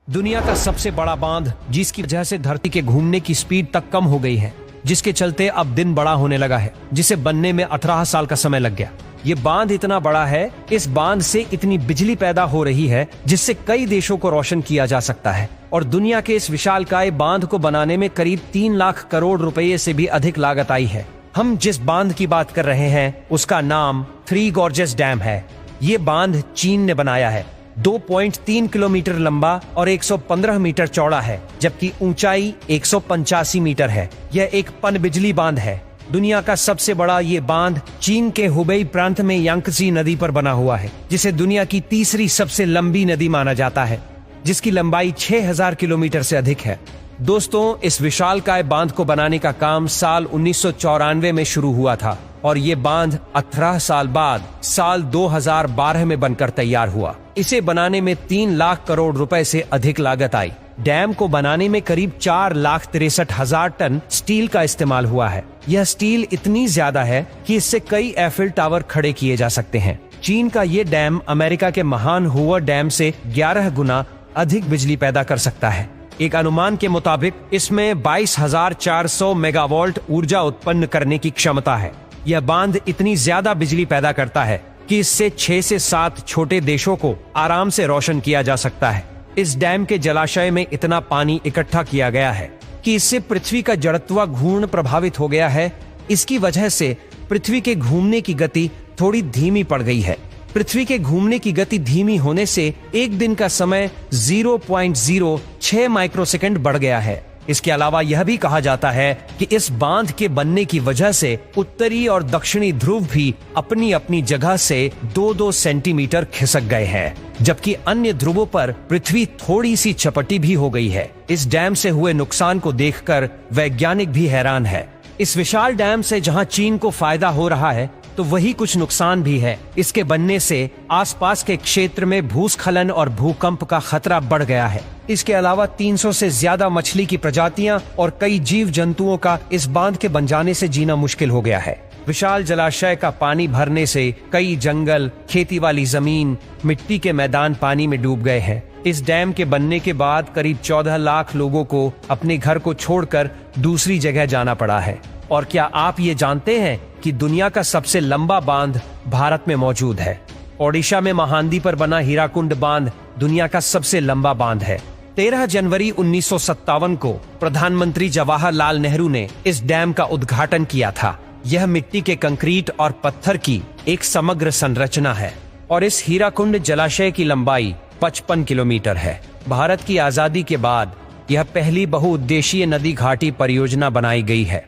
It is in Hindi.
दुनिया का सबसे बड़ा बांध, जिसकी वजह से धरती के घूमने की स्पीड तक कम हो गई है, जिसके चलते अब दिन बड़ा होने लगा है, जिसे बनने में 18 साल का समय लग गया। ये बांध इतना बड़ा है, इस बांध से इतनी बिजली पैदा हो रही है जिससे कई देशों को रोशन किया जा सकता है। और दुनिया के इस विशालकाय बांध को बनाने में करीब 3 लाख करोड़ रुपए से भी अधिक लागत आई है। हम जिस बांध की बात कर रहे हैं उसका नाम थ्री गॉर्जेस डैम है। ये बांध चीन ने बनाया है। 2.3 किलोमीटर लंबा और 115 मीटर चौड़ा है, जबकि ऊंचाई 185 मीटर है। यह एक पनबिजली बांध है। दुनिया का सबसे बड़ा ये बांध चीन के हुबेई प्रांत में यांगत्से नदी पर बना हुआ है, जिसे दुनिया की तीसरी सबसे लंबी नदी माना जाता है, जिसकी लंबाई 6000 किलोमीटर से अधिक है। दोस्तों, इस विशालकाय बांध को बनाने का काम साल 1994 में शुरू हुआ था और ये बांध 18 साल बाद साल 2012 में बनकर तैयार हुआ। इसे बनाने में 3 लाख करोड़ रुपए से अधिक लागत आई। डैम को बनाने में करीब 4,63,000 टन स्टील का इस्तेमाल हुआ है। यह स्टील इतनी ज्यादा है कि इससे कई एफिल टावर खड़े किए जा सकते हैं। चीन का ये डैम अमेरिका के महान हुआ डैम से 11 गुना अधिक बिजली पैदा कर सकता है। एक अनुमान के मुताबिक इसमें 22,400 मेगावाट ऊर्जा उत्पन्न करने की क्षमता है। यह बांध इतनी ज्यादा बिजली पैदा करता है कि इससे 6 से 7 छोटे देशों को आराम से रोशन किया जा सकता है। इस डैम के जलाशय में इतना पानी इकट्ठा किया गया है कि इससे पृथ्वी का जड़त्व घूर्ण प्रभावित हो गया है। इसकी वजह से पृथ्वी के घूमने की गति थोड़ी धीमी पड़ गई है। पृथ्वी के घूमने की गति धीमी होने से एक दिन का समय 0.06 माइक्रोसेकंड बढ़ गया है। इसके अलावा यह भी कहा जाता है कि इस बांध के बनने की वजह से उत्तरी और दक्षिणी ध्रुव भी अपनी अपनी जगह से 2-2 सेंटीमीटर खिसक गए हैं, जबकि अन्य ध्रुवों पर पृथ्वी थोड़ी सी चपटी भी हो गई है। इस डैम से हुए नुकसान को देखकर वैज्ञानिक भी हैरान है। इस विशाल डैम से जहां चीन को फायदा हो रहा है, तो वही कुछ नुकसान भी है। इसके बनने से आसपास के क्षेत्र में भूस्खलन और भूकंप का खतरा बढ़ गया है। इसके अलावा 300 से ज्यादा मछली की प्रजातियां और कई जीव जंतुओं का इस बांध के बन जाने से जीना मुश्किल हो गया है। विशाल जलाशय का पानी भरने से कई जंगल, खेती वाली जमीन, मिट्टी के मैदान पानी में डूब गए हैं। इस डैम के बनने के बाद करीब 14 लाख लोगों को अपने घर को छोड़कर दूसरी जगह जाना पड़ा है। और क्या आप ये जानते हैं कि दुनिया का सबसे लंबा बांध भारत में मौजूद है? ओडिशा में महानदी पर बना हीराकुंड बांध दुनिया का सबसे लंबा बांध है। 13 जनवरी 1957 को प्रधानमंत्री जवाहरलाल नेहरू ने इस डैम का उद्घाटन किया था। यह मिट्टी के कंक्रीट और पत्थर की एक समग्र संरचना है और इस हीराकुंड जलाशय की लंबाई 55 किलोमीटर है। भारत की आजादी के बाद यह पहली बहुउद्देशीय नदी घाटी परियोजना बनाई गई है।